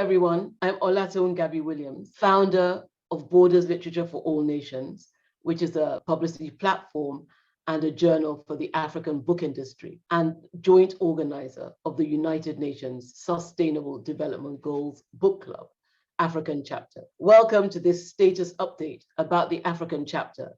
everyone. I'm Olatoun Gabi-Williams, founder of Borders Literature for All Nations, which is a publicity platform and a journal for the African book industry, and joint organizer of the United Nations Sustainable Development Goals Book Club, African chapter. Welcome to this status update about the African chapter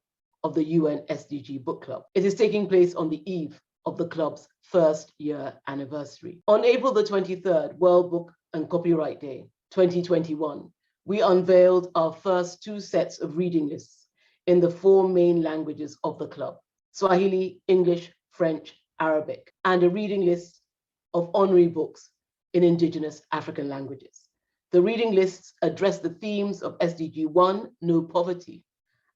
of the UN SDG Book Club. It is taking place on the eve of the club's first year anniversary. On April the 23rd, World Book and Copyright Day 2021, we unveiled our first two sets of reading lists in the four main languages of the club: Swahili, English, French, Arabic, and a reading list of honorary books in indigenous African languages. The reading lists address the themes of SDG 1, no poverty,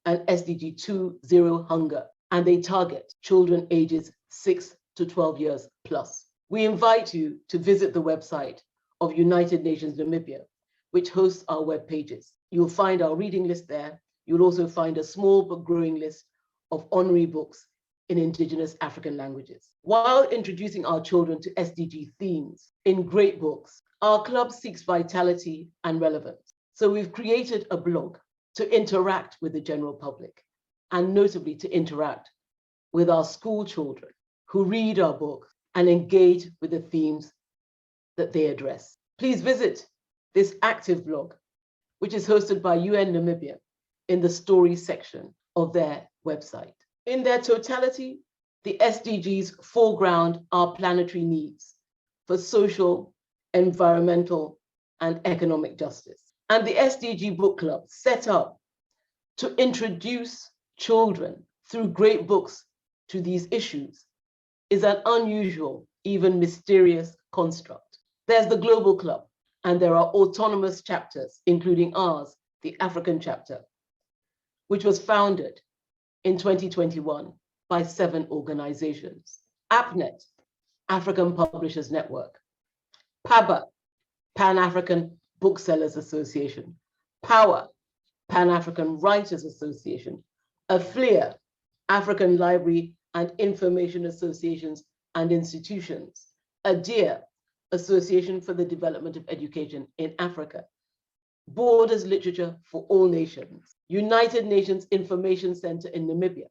and SDG 2, zero hunger, and they target children ages 6 to 12 years plus. We invite you to visit the website of United Nations Namibia, which hosts our web pages. You'll find our reading list there. You'll also find a small but growing list of honorary books in indigenous African languages. While introducing our children to SDG themes in great books, our club seeks vitality and relevance. So we've created a blog to interact with the general public, and notably to interact with our school children who read our books and engage with the themes that they address. Please visit this active blog, which is hosted by UN Namibia, in the stories section of their website. In their totality, the SDGs foreground our planetary needs for social, environmental, and economic justice. And the SDG Book Club, set up to introduce children through great books to these issues, is an unusual, even mysterious construct. There's the Global Club, and there are autonomous chapters, including ours, the African chapter, which was founded in 2021 by 7 organizations: APNET, African Publishers Network; PABA, Pan-African Booksellers Association; POWER, Pan-African Writers Association; AFLIA, African Library and Information Associations and Institutions; ADEAR, Association for the Development of Education in Africa; Borders Literature for All Nations; United Nations Information Center in Namibia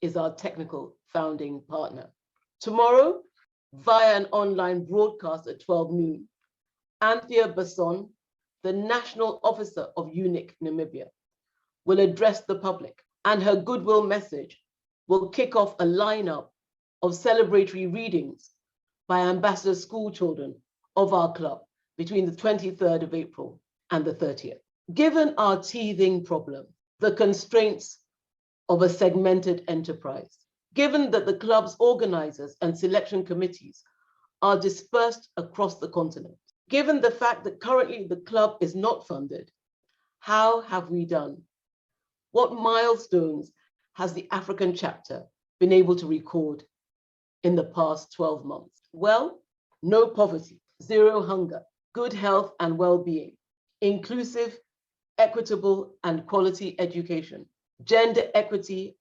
is our technical founding partner. Tomorrow, via an online broadcast at 12 noon, Anthea Basson, the National Officer of UNIC Namibia, will address the public, and her goodwill message will kick off a lineup of celebratory readings by ambassador school children of our club between the 23rd of April and the 30th. Given our teething problem, the constraints of a segmented enterprise, given that the club's organizers and selection committees are dispersed across the continent, given the fact that currently the club is not funded, how have we done? What milestones has the African chapter been able to record in the past 12 months? Well, no poverty, zero hunger, good health and well-being, inclusive, equitable and quality education, gender equity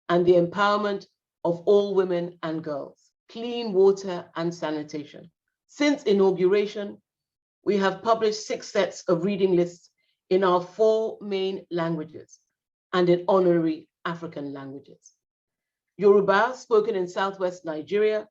and the empowerment of all women and girls, clean water and sanitation. Since inauguration, we have published 6 sets of reading lists in our 4 main languages and in honorary African languages: Yoruba, spoken in Southwest Nigeria,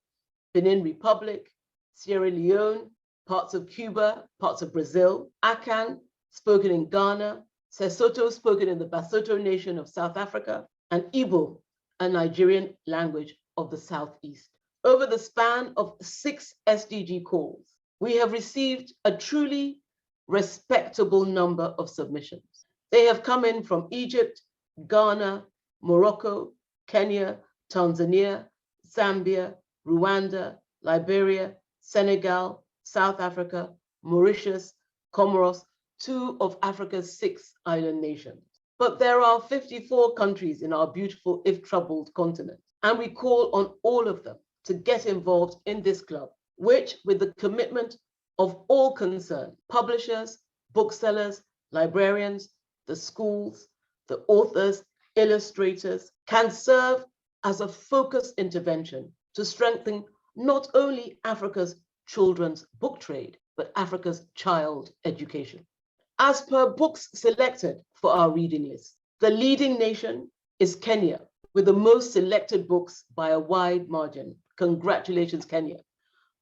Benin Republic, Sierra Leone, parts of Cuba, parts of Brazil; Akan, spoken in Ghana; Sesotho, spoken in the Basotho Nation of South Africa; and Igbo, a Nigerian language of the Southeast. Over the span of 6 SDG calls, we have received a truly respectable number of submissions. They have come in from Egypt, Ghana, Morocco, Kenya, Tanzania, Zambia, Rwanda, Liberia, Senegal, South Africa, Mauritius, Comoros, 2 of Africa's 6 island nations. But there are 54 countries in our beautiful, if troubled, continent, and we call on all of them to get involved in this club, which, with the commitment of all concerned, publishers, booksellers, librarians, the schools, the authors, illustrators, can serve as a focused intervention to strengthen not only Africa's children's book trade, but Africa's child education. As per books selected for our reading list, the leading nation is Kenya, with the most selected books by a wide margin. Congratulations, Kenya.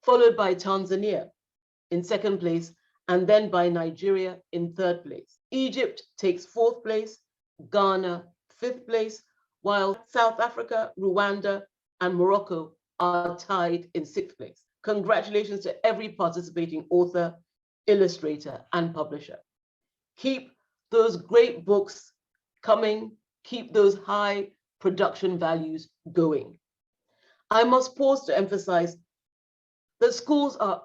Followed by Tanzania in second place, and then by Nigeria in third place. Egypt takes fourth place, Ghana fifth place, while South Africa, Rwanda, and Morocco are tied in sixth place. Congratulations to every participating author, illustrator, and publisher. Keep those great books coming, keep those high production values going. I must pause to emphasize that schools are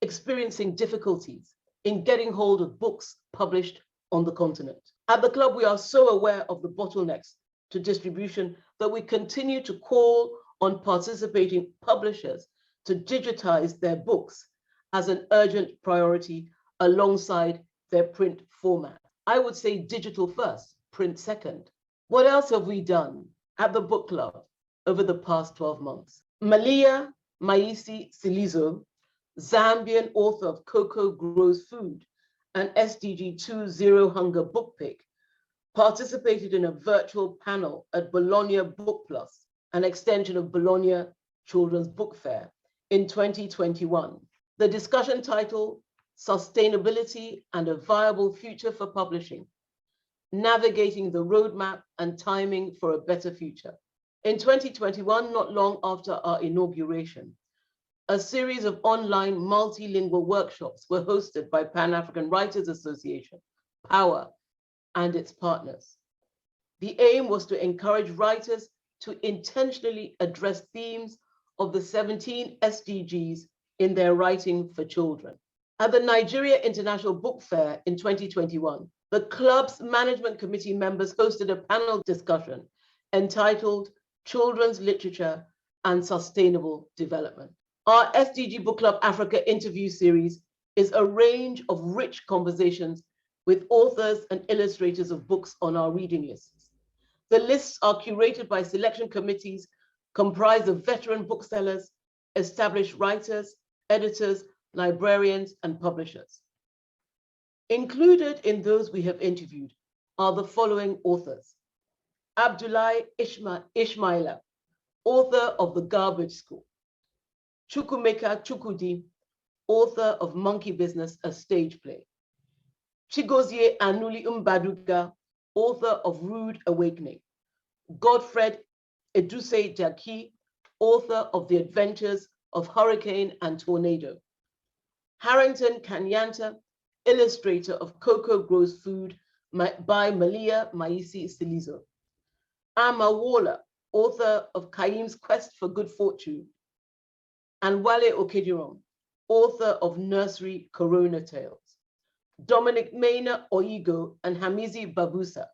experiencing difficulties in getting hold of books published on the continent. At the club, we are so aware of the bottlenecks to distribution that we continue to call on participating publishers to digitize their books as an urgent priority alongside their print format. I would say digital first, print second. What else have we done at the book club over the past 12 months? Malia Maisi Silizo, Zambian author of Cocoa Grows Food, an SDG 2.0 Hunger book pick, participated in a virtual panel at Bologna Book Plus, an extension of Bologna Children's Book Fair, in 2021. The discussion title, Sustainability and a Viable Future for Publishing, Navigating the Roadmap and Timing for a Better Future. In 2021, not long after our inauguration, a series of online multilingual workshops were hosted by Pan-African Writers Association, POWER, and its partners. The aim was to encourage writers to intentionally address themes of the 17 SDGs in their writing for children. At the Nigeria International Book Fair in 2021, the club's management committee members hosted a panel discussion entitled Children's Literature and Sustainable Development. Our SDG Book Club Africa interview series is a range of rich conversations with authors and illustrators of books on our reading lists. The lists are curated by selection committees comprised of veteran booksellers, established writers, editors, librarians, and publishers. Included in those we have interviewed are the following authors: Abdullahi Ishmaila, author of The Garbage School; Chukwumeka Chukwudi, author of Monkey Business, a stage play; Chigozie Anuli Mbaduga, author of Rude Awakening; Godfred Eduse Jaki, author of The Adventures of Hurricane and Tornado; Harrington Kanyanta, illustrator of Cocoa Grows Food by Malia Maisi Silizo; Amma Waller, author of Kaim's Quest for Good Fortune; and Wale Okediron, author of Nursery Corona Tales. Dominic Maina Oigo and Hamizi Babusa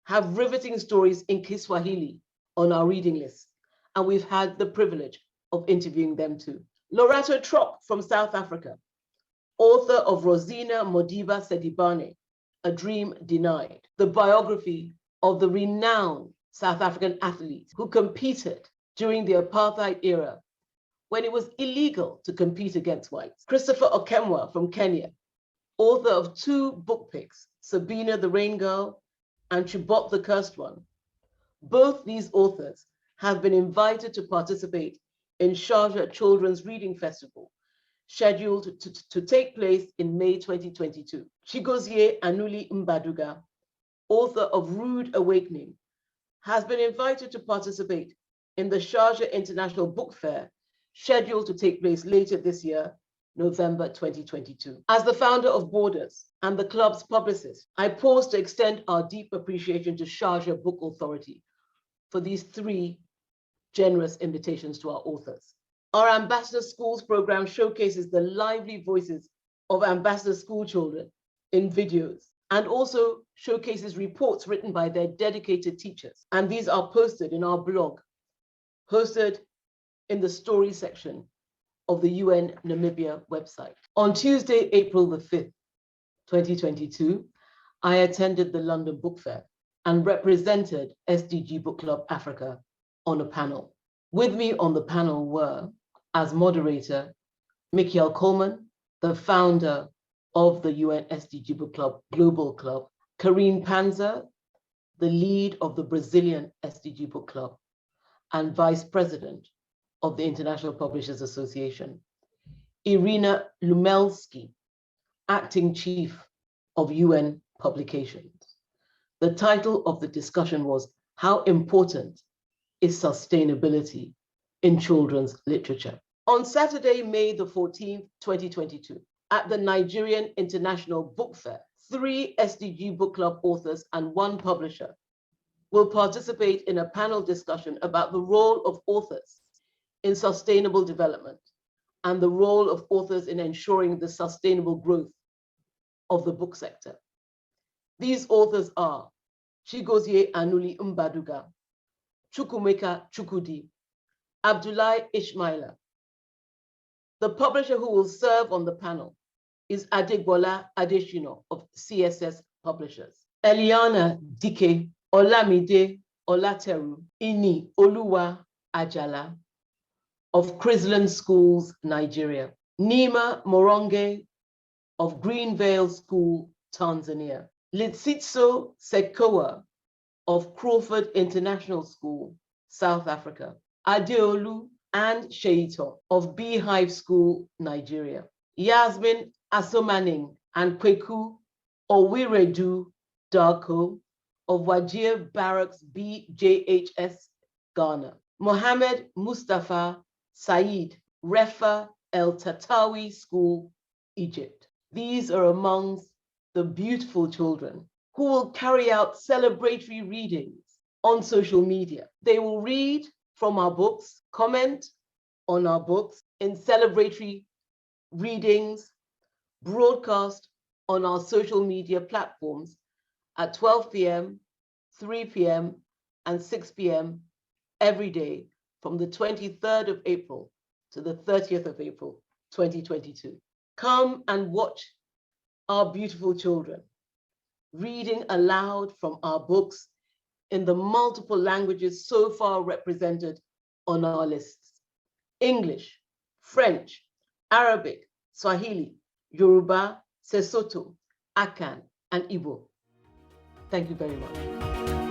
have riveting stories in Kiswahili on our reading list, and we've had the privilege of interviewing them too. Lorato Trop from South Africa, author of Rosina Modiba Sedibane, A Dream Denied, the biography of the renowned South African athlete who competed during the apartheid era when it was illegal to compete against whites. Christopher Okemwa from Kenya, author of 2 book picks, Sabina the Rain Girl and Chibok the Cursed One. Both these authors have been invited to participate in Sharjah Children's Reading Festival, scheduled to take place in May 2022. Chigozie Anuli Mbaduga, author of Rude Awakening, has been invited to participate in the Sharjah International Book Fair, scheduled to take place later this year, November 2022. As the founder of Borders and the club's publicist, I pause to extend our deep appreciation to Sharjah Book Authority for these 3 generous invitations to our authors. Our Ambassador Schools program showcases the lively voices of Ambassador school children in videos, and also showcases reports written by their dedicated teachers. And these are posted in our blog, hosted in the story section of the UN Namibia website. On Tuesday, April the 5th, 2022, I attended the London Book Fair and represented SDG Book Club Africa on a panel. With me on the panel were, as moderator, Mikiel Coleman, the founder of the UN SDG Book Club Global Club, Karine Panza, the lead of the Brazilian SDG Book Club and vice president of the International Publishers Association, Irina Lumelski, acting chief of UN Publications. The title of the discussion was, How Important is Sustainability in Children's Literature? On Saturday, May the 14th, 2022, at the Nigerian International Book Fair, 3 SDG Book Club authors and 1 publisher will participate in a panel discussion about the role of authors in sustainable development and the role of authors in ensuring the sustainable growth of the book sector. These authors are Chigozie Anuli Mbaduga, Chukwumeka Chukwudi, Abdullahi Ishmaila. The publisher who will serve on the panel is Adegbola Adeshino of CSS Publishers. Eliana Dike, Olamide Olateru, Ini Oluwa Ajala of Chrisland Schools, Nigeria. Nima Moronge of Greenvale School, Tanzania. Litsitso Sekoa of Crawford International School, South Africa. Adeolu and Sheito of Beehive School, Nigeria. Yasmin Asomaning and Kweku Owiredu Darko of Wajir Barracks BJHS, Ghana. Mohammed Mustafa Said, Refa El Tatawi School, Egypt. These are amongst the beautiful children who will carry out celebratory readings on social media. They will read from our books, comment on our books in celebratory readings, broadcast on our social media platforms at 12 p.m., 3 p.m., and 6 p.m. every day from the 23rd of April to the 30th of April, 2022. Come and watch our beautiful children reading aloud from our books in the multiple languages so far represented on our lists: English, French, Arabic, Swahili, Yoruba, Sesotho, Akan, and Igbo. Thank you very much.